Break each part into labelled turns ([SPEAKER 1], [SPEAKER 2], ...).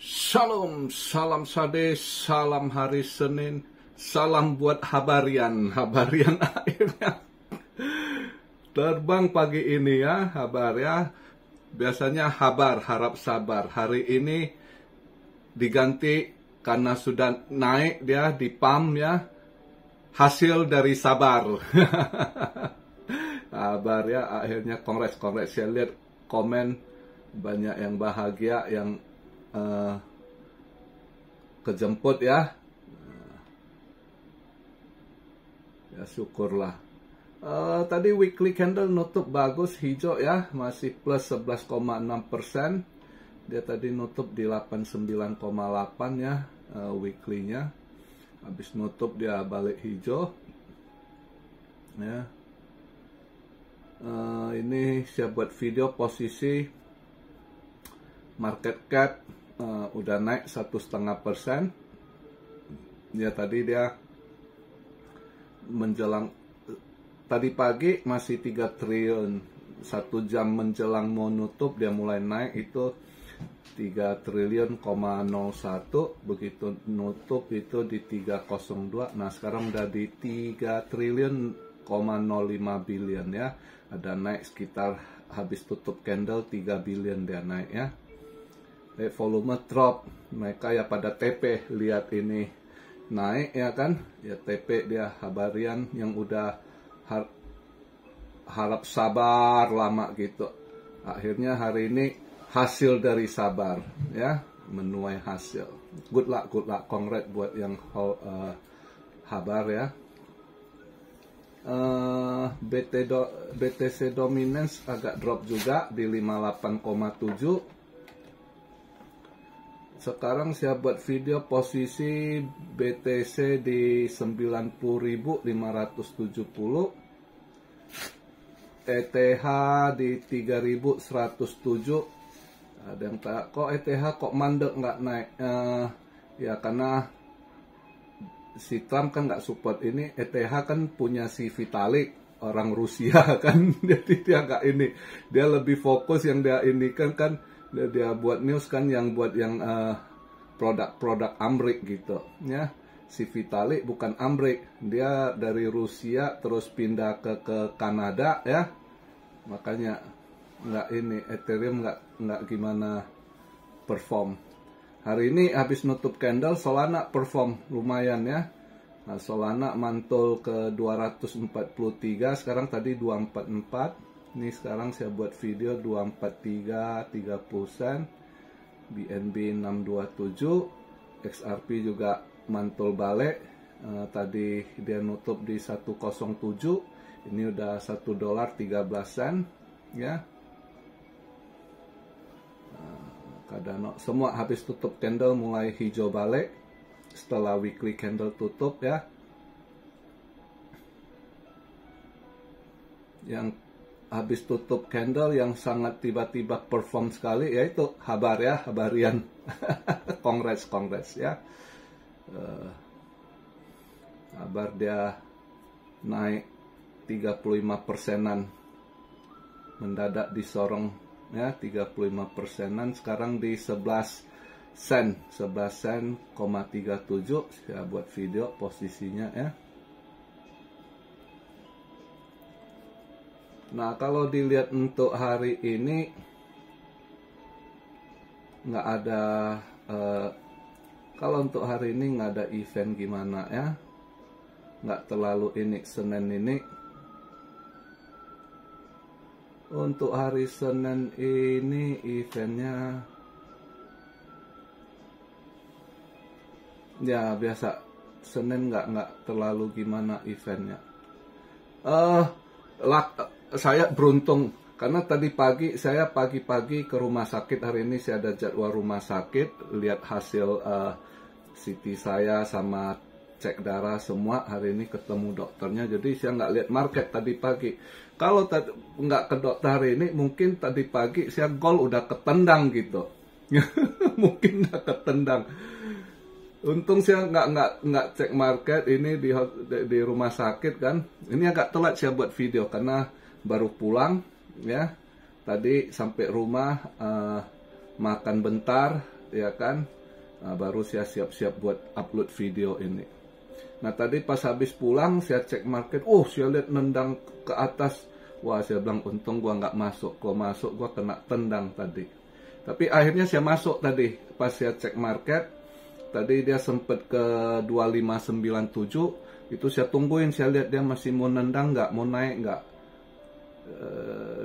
[SPEAKER 1] Shalom, salam sade, salam hari Senin, salam buat Habarian akhirnya terbang pagi ini ya, Habar ya. Biasanya Habar, harap sabar. Hari ini diganti karena sudah naik dia di PAM ya, hasil dari sabar. Habar ya, akhirnya kongres. Saya lihat komen banyak yang bahagia, yang kejemput ya. Ya syukurlah. Tadi weekly candle nutup bagus, hijau ya, masih plus 11,6%. Dia tadi nutup di 89,8 ya, weekly-nya. Habis nutup dia balik hijau. Ya. Ini saya buat video posisi market cap udah naik 1,5%. Ya tadi dia menjelang tadi pagi masih 3 triliun. 1 jam menjelang mau nutup dia mulai naik itu 3 triliun,01. Begitu nutup itu di 302. Nah sekarang udah di 3 triliun,05 billion ya. Ada naik sekitar habis tutup candle 3 billion dia naik ya. Volume drop, mereka ya pada TP, lihat ini naik ya kan, ya TP dia Habarian yang udah harap sabar lama gitu. Akhirnya hari ini hasil dari sabar ya, menuai hasil. Good luck, congrats buat yang Habar ya. BTC dominance agak drop juga di 58,7. Sekarang saya buat video posisi BTC di 90.570, ETH di 3.107. Ada yang tak, kok ETH kok mandek nggak naik? Ya karena si Trump kan nggak support ini. ETH kan punya si Vitalik, orang Rusia kan, jadi dia nggak ini. Dia lebih fokus yang dia ini kan dia buat news kan, yang buat yang produk-produk Amrik gitu ya. Si Vitalik bukan Amrik, dia dari Rusia terus pindah ke Kanada ya, makanya nggak ini Ethereum nggak gimana perform. Hari ini habis nutup candle Solana perform lumayan ya. Nah, Solana mantul ke 243, sekarang tadi 244. Ini sekarang saya buat video 243 30 sen. BNB 627, XRP juga mantul balik. Tadi dia nutup di 107, ini udah $1.13 ya. Cardano semua habis tutup candle mulai hijau balik setelah weekly candle tutup ya. Yang habis tutup candle yang sangat tiba-tiba perform sekali yaitu Habar ya, Habarian. Kongres ya. Habar dia naik 35%-an, mendadak disorong ya, 35%-an, sekarang di 11 sen, 37. Saya buat video posisinya ya. Nah kalau dilihat untuk hari ini nggak ada, kalau untuk hari ini nggak ada event gimana ya, nggak terlalu ini. Senin ini untuk hari Senin ini eventnya ya biasa. Senin nggak terlalu gimana eventnya. Saya beruntung karena tadi pagi saya pagi-pagi ke rumah sakit. Hari ini saya ada jadwal rumah sakit, lihat hasil CT saya sama cek darah semua. Hari ini ketemu dokternya, jadi saya nggak lihat market tadi pagi. Kalau nggak ke dokter hari ini, mungkin tadi pagi saya gold udah ketendang gitu. Mungkin udah ketendang. Untung saya nggak cek market ini di rumah sakit kan. Ini agak telat saya buat video karena baru pulang ya. Tadi sampai rumah makan bentar, ya kan. Nah, baru saya siap-siap buat upload video ini. Nah, tadi pas habis pulang saya cek market, saya lihat nendang ke atas. Wah, saya bilang untung gua nggak masuk. Kalau masuk gua kena tendang tadi. Tapi akhirnya saya masuk tadi. Pas saya cek market, tadi dia sempat ke 2597. Itu saya tungguin, saya lihat dia masih mau nendang nggak, mau naik nggak.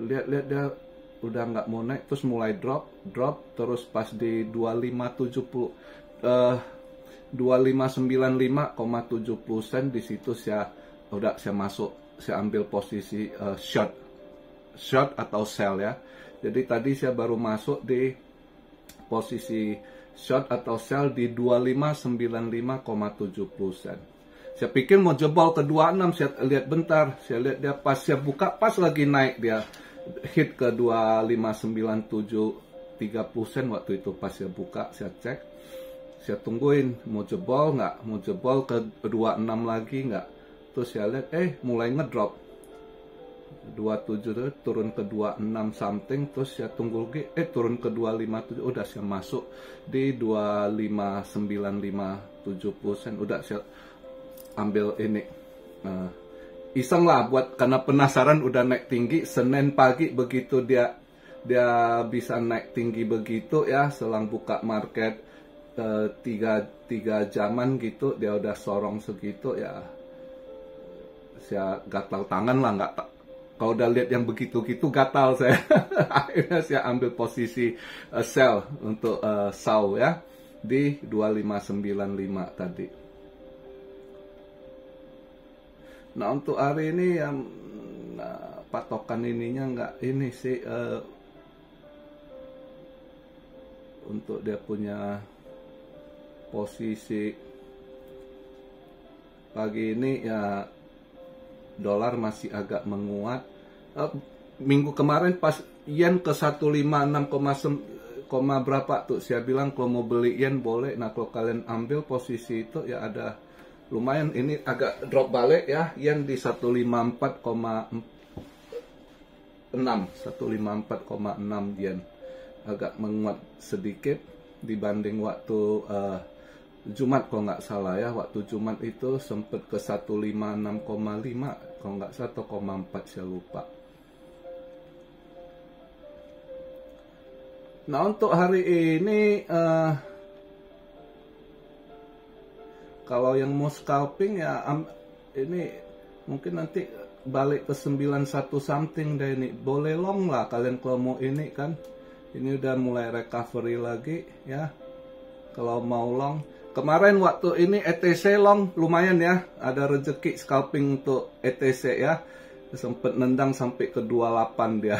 [SPEAKER 1] Lihat-lihat dia udah nggak mau naik, terus mulai drop, terus pas di 2595,70 sen, di situ saya masuk, saya ambil posisi short atau sell ya. Jadi tadi saya baru masuk di posisi short atau sell di 2595,70 sen. Saya pikir mau jebol ke 26, saya lihat bentar, saya lihat dia pas saya buka pas lagi naik, dia hit ke 2597,30 sen waktu itu. Pas saya buka, saya cek, saya tungguin mau jebol nggak, mau jebol ke 26 lagi nggak. Terus saya lihat mulai ngedrop 27 turun ke 26 something, terus saya tunggu lagi turun ke 257, udah saya masuk di 2595,70 sen. Udah saya ambil ini, iseng lah karena penasaran, udah naik tinggi. Senin pagi begitu dia bisa naik tinggi begitu ya, selang buka market 3 jaman gitu, dia udah sorong segitu ya. Saya gatal tangan lah, kalau udah lihat yang begitu-gitu gatal saya. Akhirnya saya ambil posisi sell untuk SAW ya di 2595 tadi. Nah, untuk hari ini yang patokan ininya nggak ini sih, untuk dia punya posisi pagi ini ya, dolar masih agak menguat. Minggu kemarin pas yen ke 156, berapa tuh, saya bilang kalau mau beli yen boleh. Nah, kalau kalian ambil posisi itu ya ada lumayan. Ini agak drop balik ya, yen di 154,6 yen, agak menguat sedikit dibanding waktu Jumat kalau nggak salah ya. Waktu Jumat itu sempat ke 156,5 kalau nggak 1,4, saya lupa. Nah, untuk hari ini kalau yang mau scalping ya ini mungkin nanti balik ke 91 something deh ini. Boleh long lah kalian kalau mau ini kan. Ini udah mulai recovery lagi ya. Kalau mau long. Kemarin waktu ini ETC long lumayan ya. Ada rezeki scalping untuk ETC ya. Sempet nendang sampai ke 28 dia.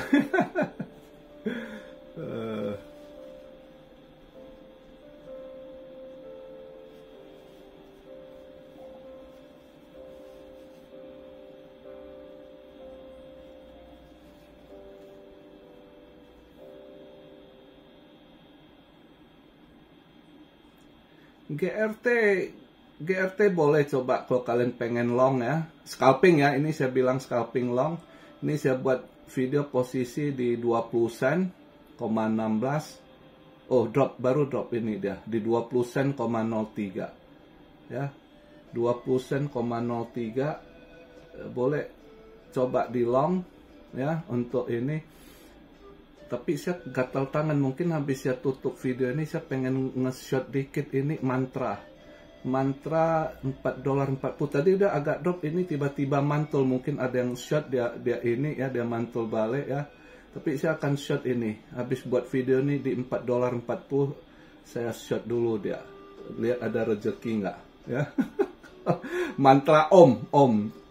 [SPEAKER 1] GRT boleh coba kalau kalian pengen long ya, scalping ya. Ini saya bilang scalping long. Ini saya buat video posisi di 20 sen, 16. Baru drop ini dia di 20 sen, 03 ya. 20 sen, 03 boleh coba di long ya untuk ini. Tapi saya gatal tangan, mungkin habis saya tutup video ini saya pengen nge-shot dikit ini mantra 4,40 tadi udah agak drop, ini tiba-tiba mantul. Mungkin ada yang shot dia ini ya, dia mantul balik ya. Tapi saya akan shot ini habis buat video ini di 4,40, saya shot dulu dia, lihat ada rezeki nggak ya. Mantra om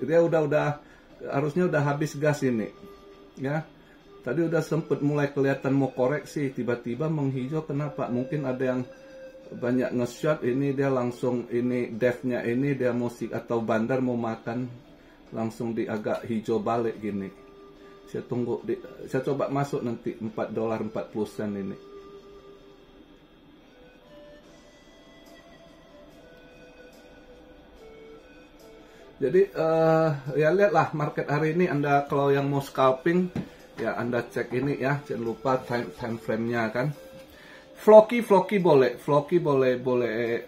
[SPEAKER 1] dia udah harusnya udah habis gas ini ya. Tadi udah sempet mulai kelihatan mau koreksi, tiba-tiba menghijau. Kenapa? Mungkin ada yang banyak nge-shot, ini dia langsung ini devnya ini dia musik atau bandar mau makan, langsung di agak hijau balik gini. Saya tunggu, saya coba masuk nanti 4,40 sen ini. Jadi ya lihatlah market hari ini. Anda kalau yang mau scalping ya Anda cek ini ya, jangan lupa time frame-nya kan. Floki boleh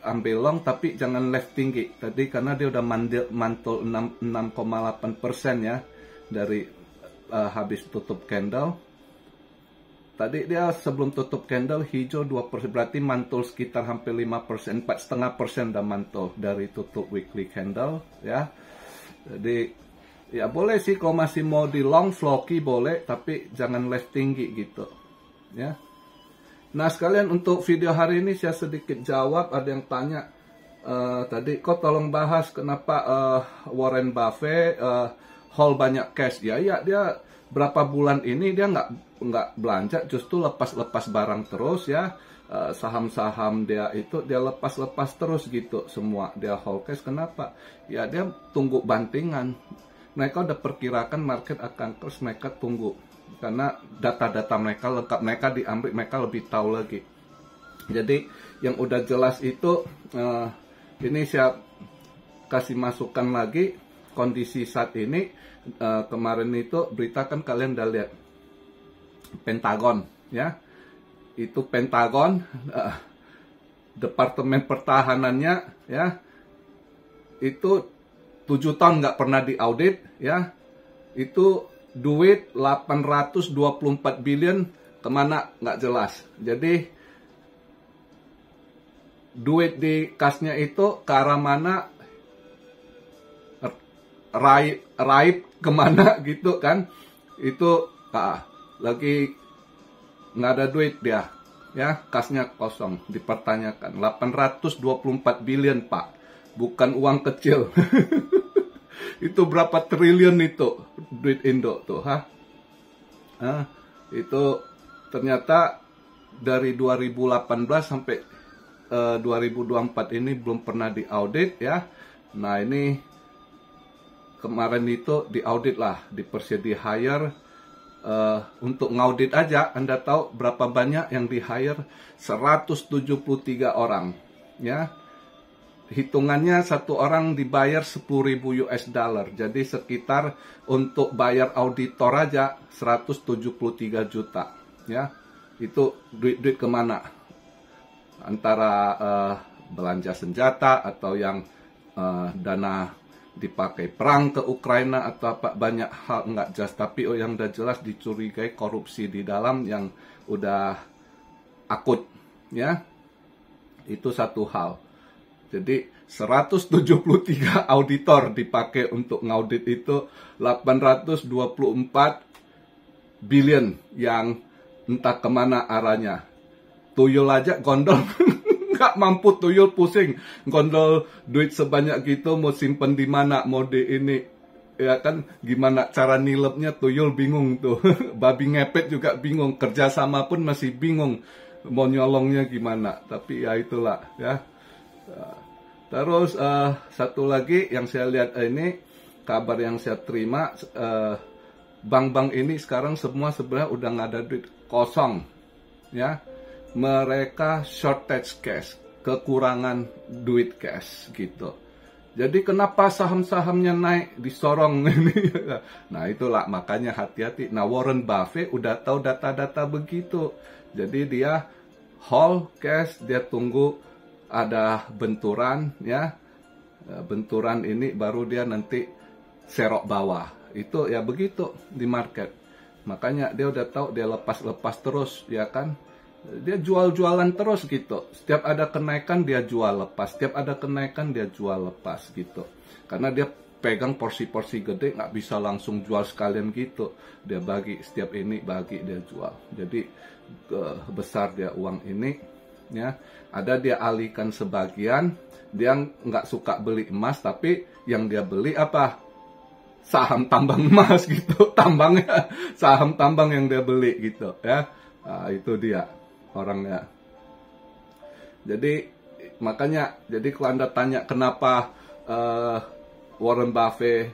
[SPEAKER 1] ambil long, tapi jangan left tinggi. Tadi karena dia udah mantul 6,8% ya dari habis tutup candle. Tadi dia sebelum tutup candle hijau 2%, berarti mantul sekitar hampir 5%, 4,5% udah mantul dari tutup weekly candle ya. Jadi ya boleh sih kalau masih mau di long floki boleh, tapi jangan left tinggi gitu ya. Nah sekalian untuk video hari ini saya sedikit jawab, ada yang tanya tadi kok tolong bahas kenapa Warren Buffett hold banyak cash. Ya dia berapa bulan ini dia nggak belanja, justru lepas barang terus ya. Saham-saham dia itu dia lepas terus gitu semua, dia hold cash. Kenapa? Ya dia tunggu bantingan. Mereka udah perkirakan market akan terus, mereka tunggu karena data-data mereka lengkap, mereka di Amerika mereka lebih tahu lagi. Jadi yang udah jelas itu ini saya kasih masukan lagi kondisi saat ini. Kemarin itu berita kan kalian udah lihat Pentagon ya, itu Pentagon Departemen Pertahanannya ya, itu 7 tahun nggak pernah diaudit ya, itu duit 824 billion kemana nggak jelas. Jadi duit di kasnya itu ke arah mana, raib kemana gitu kan, itu lagi nggak ada duit dia ya, kasnya kosong, dipertanyakan. 824 billion pak, bukan uang kecil. Itu berapa triliun itu duit Indo tuh itu ternyata dari 2018 sampai 2024 ini belum pernah diaudit ya. Nah ini kemarin itu diaudit lah, di hire untuk ngaudit aja. Anda tahu berapa banyak yang di hire? 173 orang ya. Hitungannya satu orang dibayar 10.000 US dollar. Jadi sekitar untuk bayar auditor aja 173 juta ya. Itu duit kemana? Antara belanja senjata atau yang dana dipakai perang ke Ukraina atau apa, banyak hal nggak jelas. Tapi yang udah jelas dicurigai korupsi di dalam yang udah akut ya. Itu satu hal. Jadi 173 auditor dipakai untuk ngaudit itu 824 billion yang entah kemana arahnya. Tuyul aja gondol nggak mampu, tuyul pusing gondol duit sebanyak gitu, mau simpen di mana, mau di ini ya kan, gimana cara nilepnya, tuyul bingung tuh. Babi ngepet juga bingung, kerjasama pun masih bingung mau nyolongnya gimana. Tapi ya itulah ya. Terus satu lagi yang saya lihat ini, kabar yang saya terima, bank-bank ini sekarang semua sebenarnya udah nggak ada duit, kosong ya. Mereka shortage cash, kekurangan duit cash gitu. Jadi kenapa saham-sahamnya naik, disorong ini? Nah itulah makanya hati-hati. Nah Warren Buffett udah tahu data-data begitu. Jadi dia hold cash, dia tunggu ada benturan ya, benturan ini baru dia nanti serok bawah. Itu ya begitu di market. Makanya dia udah tahu, dia lepas terus ya kan, dia jual-jualan terus gitu. Setiap ada kenaikan dia jual lepas, setiap ada kenaikan dia jual lepas gitu. Karena dia pegang porsi-porsi gede, nggak bisa langsung jual sekalian gitu. Dia bagi, setiap ini bagi, dia jual. Jadi besar dia uang ini ya. Ada dia alihkan sebagian, dia nggak suka beli emas, tapi yang dia beli apa? Saham tambang emas gitu, tambangnya saham tambang yang dia beli gitu ya. Nah, itu dia orangnya. Jadi makanya, jadi kalau Anda tanya kenapa Warren Buffett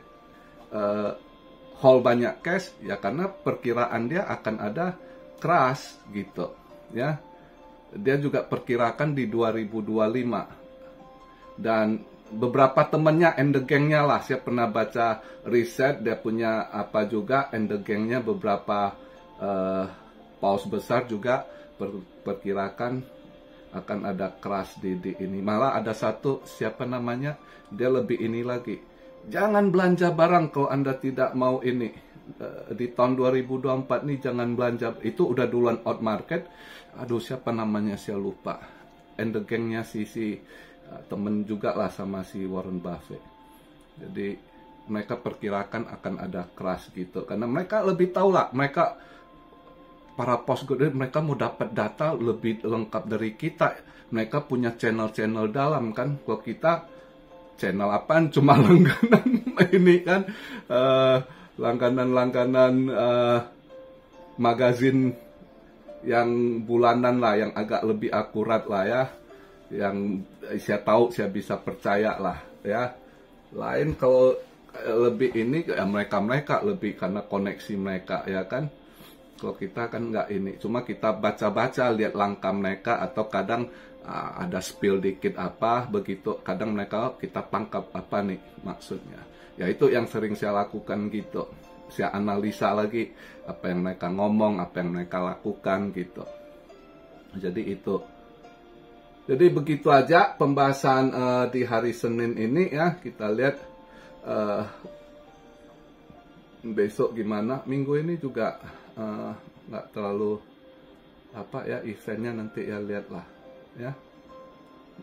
[SPEAKER 1] hold banyak cash, ya karena perkiraan dia akan ada crash gitu ya. Dia juga perkirakan di 2025. Dan beberapa temennya, and the gangnya lah, saya pernah baca riset, dia punya apa juga, and the gangnya beberapa paus besar juga perkirakan akan ada crash di ini. Malah ada satu, siapa namanya, dia lebih ini lagi, jangan belanja barang kalau Anda tidak mau ini. Di tahun 2024 nih jangan belanja, itu udah duluan out market. Aduh, siapa namanya saya lupa, and the gangnya si temen juga lah sama si Warren Buffett. Jadi mereka perkirakan akan ada crash gitu, karena mereka lebih tahu lah, mereka para postgraduate, mereka mau dapat data lebih lengkap dari kita. Mereka punya channel-channel dalam kan. Kalau kita channel apaan, cuma langganan ini kan, langganan magazin yang bulanan lah, yang agak lebih akurat lah ya, yang saya tahu, saya bisa percaya lah ya. Lain kalau lebih ini ya, mereka lebih karena koneksi mereka ya kan. Kalau kita kan nggak ini, cuma kita baca-baca, lihat langkah mereka, atau kadang ada spill dikit apa, begitu kadang mereka kita tangkap apa nih maksudnya. Ya itu yang sering saya lakukan gitu. Saya analisa lagi apa yang mereka ngomong, apa yang mereka lakukan gitu. Jadi itu. Jadi begitu aja pembahasan di hari Senin ini ya. Kita lihat besok gimana. Minggu ini juga nggak terlalu apa ya eventnya, nanti ya lihatlah ya.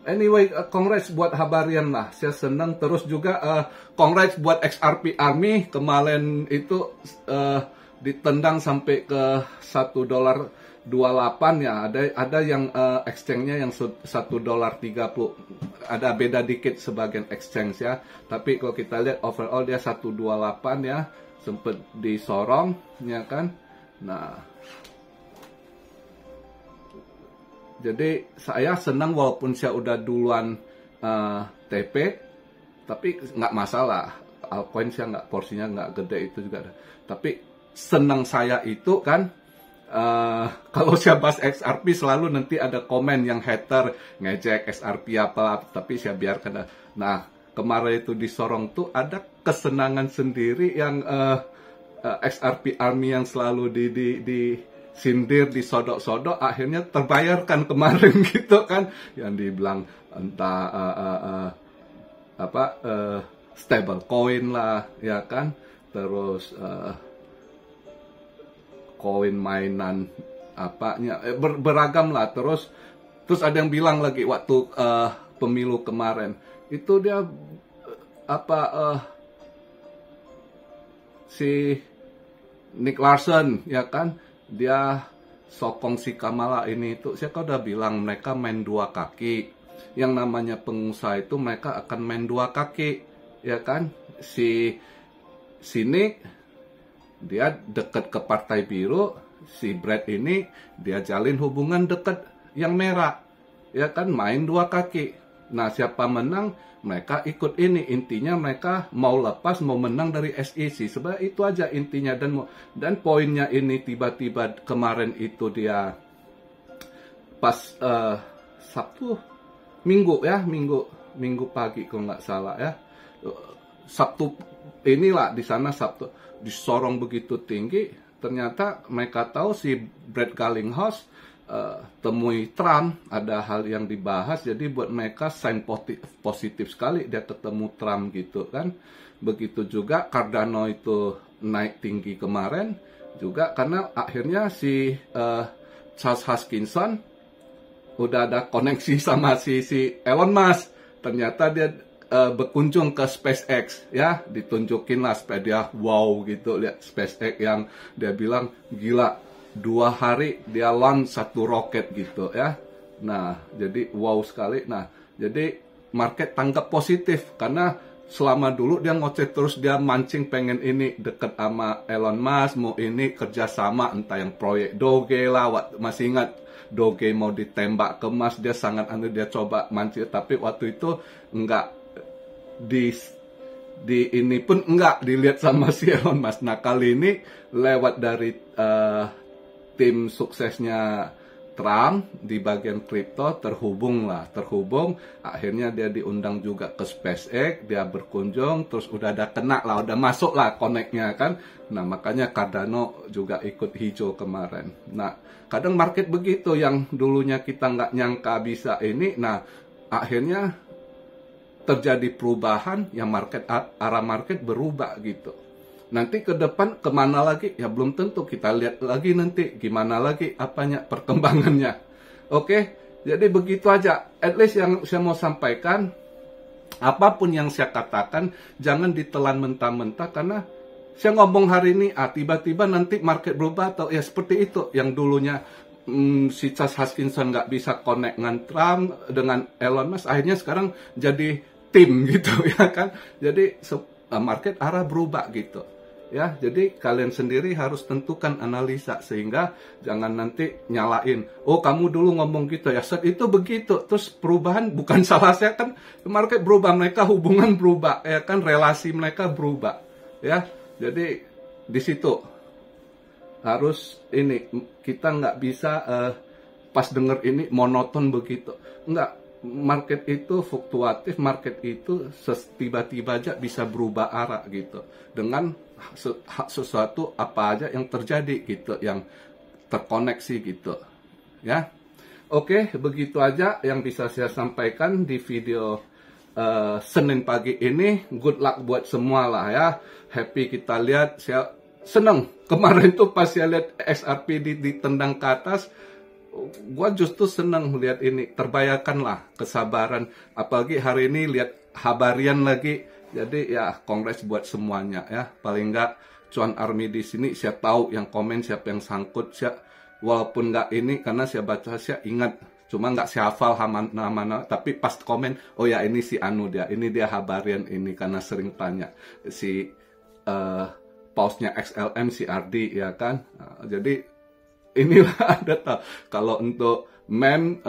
[SPEAKER 1] Anyway, congrats buat Habarian lah, saya senang. Terus juga congrats buat XRP Army, kemarin itu ditendang sampai ke $1.28 ya. Ada yang exchange-nya yang $1.30, ada beda dikit sebagian exchange ya. Tapi kalau kita lihat overall dia 128 ya, sempat disorong ya kan. Nah, jadi saya senang walaupun saya udah duluan TP, tapi nggak masalah. Altcoin saya nggak, porsinya nggak gede itu juga. Tapi senang saya itu kan, kalau saya bahas XRP selalu nanti ada komen yang hater ngejek XRP apa, tapi saya biarkan. Nah, kemarin itu disorong tuh ada kesenangan sendiri yang XRP Army yang selalu disindir, disodok-sodok, akhirnya terbayarkan kemarin gitu kan, yang dibilang entah stable coin lah ya kan, terus koin mainan apanya, beragam lah. Terus ada yang bilang lagi waktu pemilu kemarin itu dia si Nick Larson ya kan, dia sokong si Kamala ini itu. Saya kan udah bilang mereka main dua kaki. Yang namanya pengusaha itu mereka akan main dua kaki ya kan. Si Nick dia dekat ke Partai Biru, si Brad ini dia jalin hubungan dekat yang merah ya kan, main dua kaki. Nah, siapa menang mereka ikut ini. Intinya mereka mau lepas, mau menang dari SEC. Sebenarnya itu aja intinya. Dan poinnya ini tiba-tiba kemarin itu dia pas Minggu pagi kalau nggak salah ya. Sabtu inilah di sana Sabtu disorong begitu tinggi. Ternyata mereka tahu si Brad Garlinghouse temui Trump, ada hal yang dibahas, jadi buat mereka sign positif sekali dia ketemu Trump gitu kan. Begitu juga Cardano itu naik tinggi kemarin juga karena akhirnya si Charles Hoskinson udah ada koneksi sama si Elon Musk. Ternyata dia berkunjung ke SpaceX ya, ditunjukin lah supaya dia wow gitu, lihat SpaceX yang dia bilang gila, 2 hari dia launch 1 roket gitu ya. Nah, jadi wow sekali. Nah, jadi market tanggap positif karena selama dulu dia ngoceh terus, dia mancing pengen ini deket sama Elon Musk, mau ini kerjasama entah yang proyek Doge lah. Masih ingat Doge mau ditembak ke Musk, dia sangat dia coba mancing, tapi waktu itu enggak di ini pun enggak dilihat sama si Elon Musk. Nah, kali ini lewat dari tim suksesnya Trump di bagian kripto terhubung, akhirnya dia diundang juga ke SpaceX, dia berkunjung, terus udah ada kena lah, udah masuk lah connect-nya kan. Nah makanya Cardano juga ikut hijau kemarin. Nah kadang market begitu, yang dulunya kita nggak nyangka bisa ini, nah akhirnya terjadi perubahan, yang arah market berubah gitu. Nanti ke depan kemana lagi? Ya belum tentu, kita lihat lagi nanti gimana lagi apanya perkembangannya. Oke, jadi begitu aja. At least yang saya mau sampaikan, apapun yang saya katakan, jangan ditelan mentah-mentah, karena saya ngomong hari ini, tiba-tiba nanti market berubah, atau ya seperti itu, yang dulunya si Charles Hoskinson nggak bisa connect dengan Trump, dengan Elon Musk, akhirnya sekarang jadi tim gitu ya kan. Jadi market arah berubah gitu. Ya, jadi kalian sendiri harus tentukan analisa, sehingga jangan nanti nyalain. Oh, kamu dulu ngomong gitu ya, set itu begitu. Terus perubahan bukan salah saya kan, market berubah, mereka hubungan berubah, ya kan, relasi mereka berubah. Ya, jadi di situ harus ini, kita nggak bisa pas denger ini monoton begitu. Enggak, market itu fluktuatif, market itu tiba-tiba aja bisa berubah arah gitu. Dengan sesuatu apa aja yang terjadi gitu, yang terkoneksi gitu. Ya. Oke, begitu aja yang bisa saya sampaikan di video Senin pagi ini. Good luck buat semua lah ya. Happy kita lihat, saya seneng. Kemarin tuh pas saya lihat XRP ditendang ke atas, gua justru seneng melihat ini. Terbayarkanlah kesabaran. Apalagi hari ini lihat Habarian lagi. Jadi ya kongres buat semuanya ya. Paling enggak Cuan Army di sini saya tahu yang komen siapa yang sangkut. Saya walaupun enggak ini, karena saya baca saya ingat. Cuma enggak saya hafal nama-nama. Tapi pas komen, oh ya ini si Anu dia. Ini dia Habarian ini, karena sering tanya. Si pausnya XLM si Ardi ya kan. Jadi inilah ada tahu. Kalau untuk meme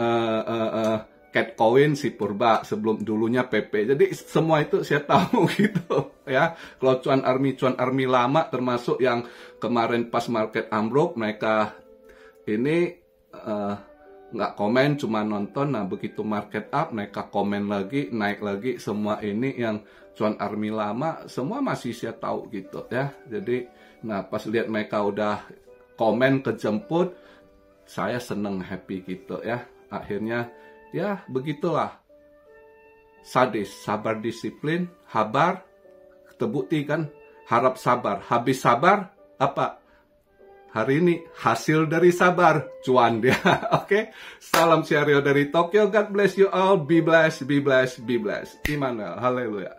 [SPEAKER 1] Catcoin si Purba, sebelum dulunya PP. Jadi semua itu saya tahu gitu ya. Kalau Cuan Army lama, termasuk yang kemarin pas market ambruk, mereka ini nggak komen, cuma nonton. Nah begitu market up, mereka komen lagi, naik lagi. Semua ini yang Cuan Army lama, semua masih saya tahu gitu ya. Jadi nah pas lihat mereka udah komen kejemput, saya seneng, happy gitu ya. Akhirnya ya begitulah, sadis, sabar disiplin, habar, terbukti kan, harap sabar, habis sabar, apa? Hari ini hasil dari sabar, cuan dia. Oke, salam Syario dari Tokyo, God bless you all, be blessed, be blessed, be blessed. Immanuel, haleluya.